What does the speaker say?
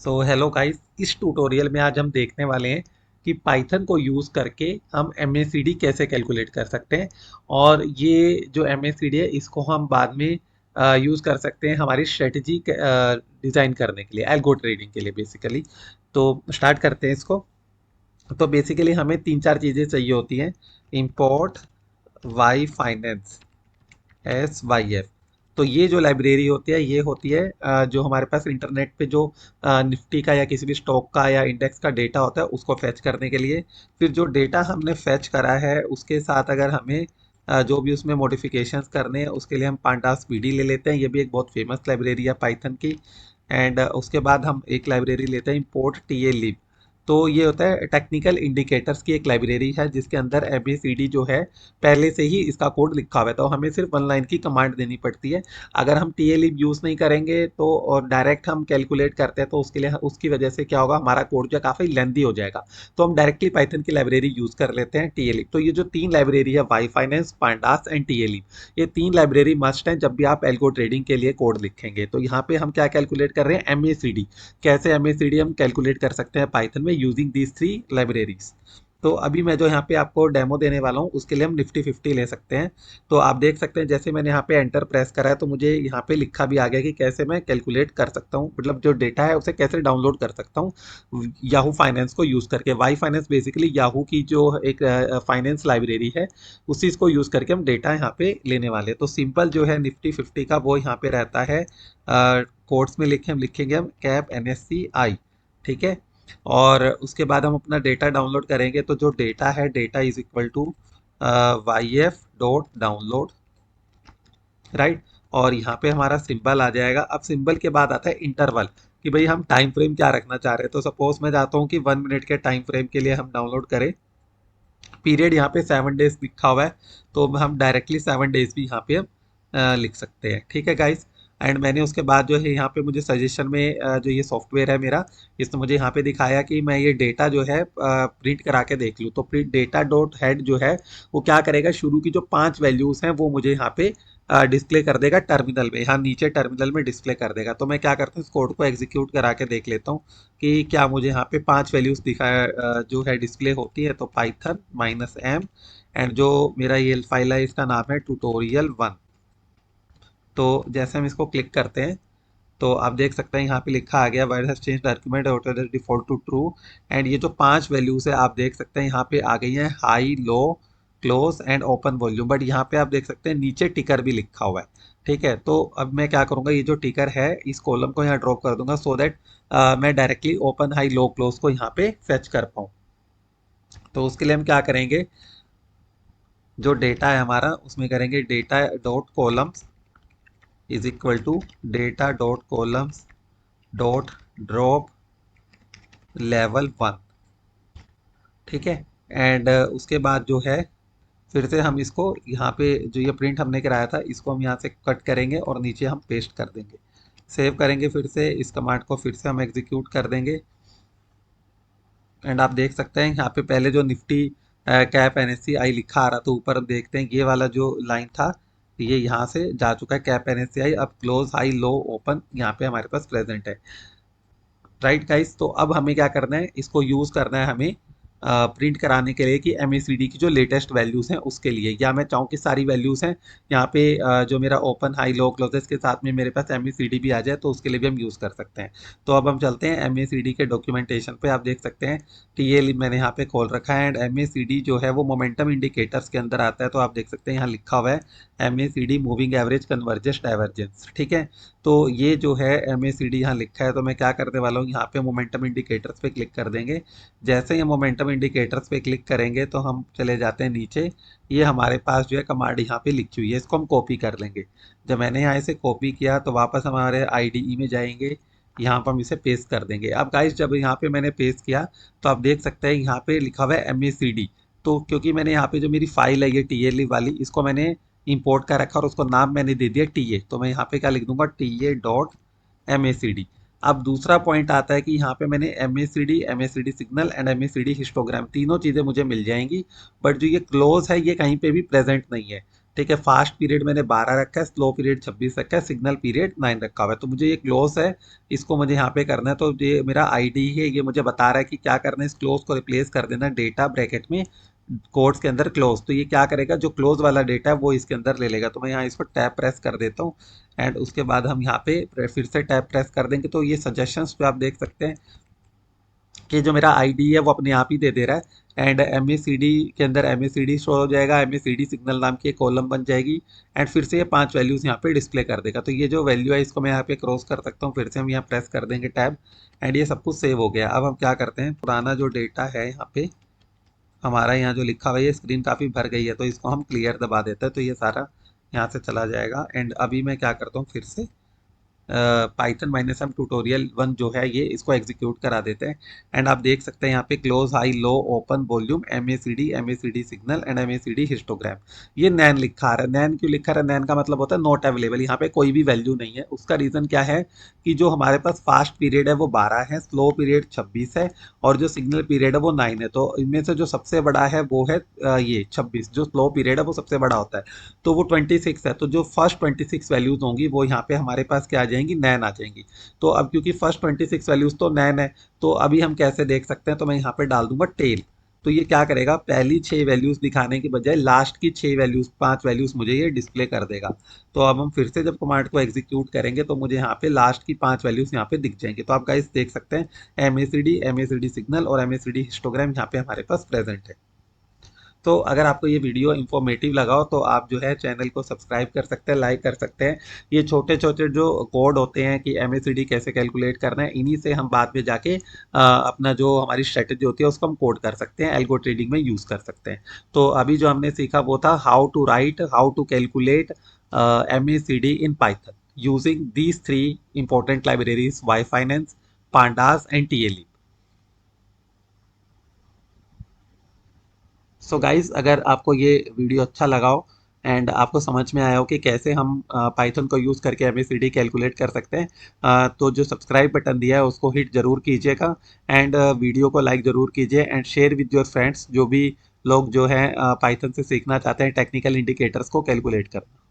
So hello guys, इस tutorial में आज हम देखने वाले हैं कि पाइथन को यूज़ करके हम एमएसीडी कैसे कैलकुलेट कर सकते हैं। और ये जो एमएसीडी है इसको हम बाद में यूज़ कर सकते हैं हमारी स्ट्रेटजी डिज़ाइन करने के लिए, एल्गो ट्रेडिंग के लिए बेसिकली। तो स्टार्ट करते हैं इसको। तो बेसिकली हमें तीन चार चीज़ें चाहिए होती हैं। Import Y finance, SYF। तो ये जो लाइब्रेरी होती है ये होती है जो हमारे पास इंटरनेट पे जो निफ्टी का या किसी भी स्टॉक का या इंडेक्स का डेटा होता है उसको फैच करने के लिए। फिर जो डेटा हमने फैच करा है उसके साथ अगर हमें जो भी उसमें मॉडिफिकेशंस करने हैं उसके लिए हम पांडास पीडी ले लेते हैं। ये भी एक बहुत फेमस लाइब्रेरी है पाइथन की। एंड उसके बाद हम एक लाइब्रेरी लेते हैं, इंपोर्ट टीएलिब। तो ये होता है टेक्निकल इंडिकेटर्स की एक लाइब्रेरी है जिसके अंदर एबीसीडी जो है पहले से ही इसका कोड लिखा हुआ है, तो हमें सिर्फ वन लाइन की कमांड देनी पड़ती है। अगर हम टीएलिब यूज़ नहीं करेंगे तो और डायरेक्ट हम कैलकुलेट करते हैं तो उसके लिए उसकी वजह से क्या होगा, हमारा कोड जो है काफ़ी लेंदी हो जाएगा। तो हम डायरेक्टली पाइथन की लाइब्रेरी यूज़ कर लेते हैं टीएलिब। तो ये जो तीन लाइब्रेरी है, वाई फाइनेंस, पांडास एंड टीएलिब, ये तीन लाइब्रेरी मस्ट हैं जब भी आप एल्गो ट्रेडिंग के लिए कोड लिखेंगे। तो यहाँ पे हम क्या कैलकुलेट कर रहे हैं, एमएसीडी। कैसे एमएसीडी हम कैलकुलेट कर सकते हैं पाइथन में यूजिंग दीज थ्री लाइब्रेरीज। तो अभी मैं जो यहाँ पे आपको डेमो देने वाला हूँ उसके लिए हम निफ्टी 50 ले सकते हैं। तो आप देख सकते हैं जैसे मैंने यहाँ पे एंटर प्रेस करा है तो मुझे यहाँ पे लिखा भी आ गया कि कैसे मैं कैलकुलेट कर सकता हूँ, मतलब जो डेटा है उसे कैसे डाउनलोड कर सकता हूँ याहू फाइनेंस को यूज़ करके। वाई फाइनेंस बेसिकली याहू की जो एक फाइनेंस लाइब्रेरी है उसी को यूज़ करके हम डेटा यहाँ पे लेने वाले हैं। तो सिंपल जो है निफ्टी 50 का वो यहाँ पे रहता है, कोड्स में लिखेंगे हम कैप NSCI। ठीक है। और उसके बाद हम अपना डेटा डाउनलोड करेंगे। तो जो डेटा है, डेटा इज इक्वल टू YF.डाउनलोड, राइट। और यहाँ पे हमारा सिंबल आ जाएगा। अब सिंबल के बाद आता है इंटरवल, कि भाई हम टाइम फ्रेम क्या रखना चाह रहे हैं। तो सपोज मैं चाहता हूँ कि 1 मिनट के टाइम फ्रेम के लिए हम डाउनलोड करें। पीरियड यहाँ पे 7 डेज लिखा हुआ है तो हम डायरेक्टली 7 डेज भी यहाँ पे हम लिख सकते हैं। ठीक है गाइस। एंड मैंने उसके बाद जो है यहाँ पे मुझे सजेशन में जो ये सॉफ्टवेयर है मेरा, इसने मुझे यहाँ पे दिखाया कि मैं ये डेटा जो है प्रिंट करा के देख लूँ। तो प्रिंट डेटा डॉट हेड जो है वो क्या करेगा, शुरू की जो 5 वैल्यूज़ हैं वो मुझे यहाँ पे डिस्प्ले कर देगा टर्मिनल में, यहाँ नीचे टर्मिनल में डिस्प्ले कर देगा। तो मैं क्या करता हूँ, इस कोड को एग्जीक्यूट करा के देख लेता हूँ कि क्या मुझे यहाँ पे 5 वैल्यूज दिखा जो है डिस्प्ले होती है। तो पाइथन -m, एंड जो मेरा ये फाइल है इसका नाम है tutorial1। तो जैसे हम इसको क्लिक करते हैं तो आप देख सकते हैं यहाँ पे लिखा आ गया word has change argument default to true. And ये जो 5 वैल्यूज है आप देख सकते हैं यहाँ पे आ गई है, high, low, close and open volume. But यहाँ पे आप देख सकते हैं नीचे टिकर भी लिखा हुआ है। ठीक है। तो अब मैं क्या करूँगा, ये जो टिकर है इस कॉलम को यहाँ ड्रॉप कर दूंगा सो दैट मैं डायरेक्टली ओपन, हाई, लो, क्लोज को यहाँ पे फेच कर पाऊँ। तो उसके लिए हम क्या करेंगे, जो डेटा है हमारा उसमें करेंगे data dot columns is equal to data dot columns dot drop level 1। ठीक है। एंड उसके बाद जो है फिर से हम इसको यहाँ पे जो ये प्रिंट हमने कराया था इसको हम यहाँ से कट करेंगे और नीचे हम पेस्ट कर देंगे। सेव करेंगे, फिर से इस कमांड को फिर से हम एग्जीक्यूट कर देंगे। एंड आप देख सकते हैं यहाँ पे पहले जो निफ्टी कैप NSCI लिखा आ रहा था ऊपर, अब देखते हैं ये वाला जो लाइन था ये यहाँ से जा चुका है कैप NSCI। अब क्लोज, हाई, लो, ओपन यहाँ पे हमारे पास प्रेजेंट है। Right guys. तो अब हमें क्या करना है, इसको यूज़ करना है हमें प्रिंट कराने के लिए कि एमएसीडी की जो लेटेस्ट वैल्यूज़ हैं उसके लिए, या मैं चाहूँ कि सारी वैल्यूज़ हैं यहाँ पे जो मेरा ओपन, हाई, लो, क्लोजेस के साथ में मेरे पास एमएसीडी भी आ जाए तो उसके लिए भी हम यूज़ कर सकते हैं। तो अब हम चलते हैं एमएसीडी के डॉक्यूमेंटेशन पे। आप देख सकते हैं टीएल मैंने यहाँ पे खोल रखा है। एंड एमएसीडी जो है वो मोमेंटम इंडिकेटर्स के अंदर आता है। तो आप देख सकते हैं यहाँ लिखा हुआ है MACD moving average convergence divergence. ठीक है। तो ये जो है एमएसीडी यहाँ लिखा है तो मैं क्या करने वाला हूँ, यहाँ पे मोमेंटम इंडिकेटर्स पे क्लिक कर देंगे। जैसे ही मोमेंटम इंडिकेटर्स पे क्लिक करेंगे तो हम चले जाते हैं नीचे। ये हमारे पास जो है कमांड यहाँ पे लिखी हुई है, इसको हम कॉपी कर लेंगे। जब मैंने यहाँ से कॉपी किया तो वापस हमारे आईडीई में जाएंगे, यहाँ पर हम इसे पेस्ट कर देंगे। अब गाइस जब यहाँ पे मैंने पेस्ट किया तो आप देख सकते हैं यहाँ पे लिखा हुआ है एमएसीडी। तो क्योंकि मैंने यहाँ पे जो मेरी फाइल है ये टीएल वाली, इसको मैंने इंपोर्ट कर रखा और उसको नाम मैंने दे दिया टीए। तो मैं यहाँ पे क्या लिख दूंगा, TA.MACD। अब दूसरा पॉइंट आता है कि यहाँ पे मैंने MACD signal and MACD histogram तीनों चीज़ें मुझे मिल जाएंगी। बट जो ये क्लोज है ये कहीं पे भी प्रेजेंट नहीं है। ठीक है, फास्ट पीरियड मैंने 12 रखा है, स्लो पीरियड 26 रखा है, सिग्नल पीरियड 9 रखा हुआ है। तो मुझे ये क्लोज है, इसको मुझे यहाँ पे करना है। तो ये मेरा आईडी है, ये मुझे बता रहा है कि क्या करना है, इस क्लोज को रिप्लेस कर देना डेटा ब्रैकेट में कोड्स के अंदर क्लोज। तो ये क्या करेगा, जो क्लोज वाला डेटा है वो इसके अंदर ले लेगा। तो मैं यहाँ इसको टैब प्रेस कर देता हूँ एंड उसके बाद हम यहाँ पे फिर से टैब प्रेस कर देंगे। तो ये सजेशंस पे आप देख सकते हैं कि जो मेरा आईडी है वो अपने आप ही दे दे रहा है and M A C D के अंदर M A C D show हो जाएगा, M A C D signal नाम की एक कॉलम बन जाएगी एंड फिर से ये 5 वैल्यूज़ यहाँ पे डिस्प्ले कर देगा। तो ये जो वैल्यू है इसको मैं यहाँ पे क्रॉस कर सकता हूँ, फिर से हम यहाँ प्रेस कर देंगे टैब एंड ये सब कुछ सेव हो गया। अब हम क्या करते हैं, पुराना जो डेटा है यहाँ पे हमारा, यहाँ जो लिखा हुआ है, ये स्क्रीन काफ़ी भर गई है तो इसको हम क्लियर दबा देते हैं, तो ये सारा यहाँ से चला जाएगा। एंड अभी मैं क्या करता हूँ, फिर से पाइथन माइनस एम ट्यूटोरियल 1 जो है ये इसको एग्जीक्यूट करा देते हैं एंड आप देख सकते हैं यहाँ पे close high low open volume M A C D signal and M A C D histogram. ये नैन लिखा रहा है। नैन क्यों लिखा रहा है, नैन का मतलब होता है नॉट अवेलेबल, यहाँ पे कोई भी वैल्यू नहीं है। उसका रीज़न क्या है कि जो हमारे पास फास्ट पीरियड है वो 12 है, स्लो पीरियड 26 है और जो सिग्नल पीरियड है वो 9 है। तो इनमें से जो सबसे बड़ा है वो है ये 26, जो स्लो पीरियड है वो सबसे बड़ा होता है, तो वो 26 है। तो जो फर्स्ट 26 वैल्यूज होंगी वो यहाँ पे हमारे पास क्या आ जाएंगी, नैन आ जाएंगी। तो अब क्योंकि फर्स्ट 26 वैल्यूज तो नैन है, तो अभी हम कैसे देख सकते हैं, तो मैं यहाँ पे डाल दूंगा टेल। तो ये क्या करेगा, पहली 6 वैल्यूज दिखाने के बजाय लास्ट की 6 वैल्यूज 5 वैल्यूज मुझे ये डिस्प्ले कर देगा। तो अब हम फिर से जब कमांड को एग्जीक्यूट करेंगे तो मुझे यहाँ पे लास्ट की 5 वैल्यूज यहाँ पे दिख जाएंगी। तो आप गाइस देख सकते हैं M A C D signal और M A C D histogram यहाँ पे हमारे पास प्रेजेंट है। तो अगर आपको ये वीडियो इन्फॉर्मेटिव लगा हो तो आप जो है चैनल को सब्सक्राइब कर सकते हैं, लाइक कर सकते हैं। ये छोटे छोटे जो कोड होते हैं कि एमएसीडी कैसे कैलकुलेट करना है, इन्हीं से हम बाद में जाके अपना जो हमारी स्ट्रेटेजी होती है उसको हम कोड कर सकते हैं, एल्गो ट्रेडिंग में यूज़ कर सकते हैं। तो अभी जो हमने सीखा वो था how to calculate MACD in Python using these 3 important libraries, Y finance, pandas and TLE. So guys, अगर आपको ये वीडियो अच्छा लगा हो एंड आपको समझ में आया हो कि कैसे हम पाइथन को यूज़ करके एमएसीडी कैलकुलेट कर सकते हैं, तो जो सब्सक्राइब बटन दिया है उसको हिट जरूर कीजिएगा एंड वीडियो को लाइक ज़रूर कीजिए and share with your friends जो भी लोग जो है पाइथन से सीखना चाहते हैं टेक्निकल इंडिकेटर्स को कैलकुलेट करना।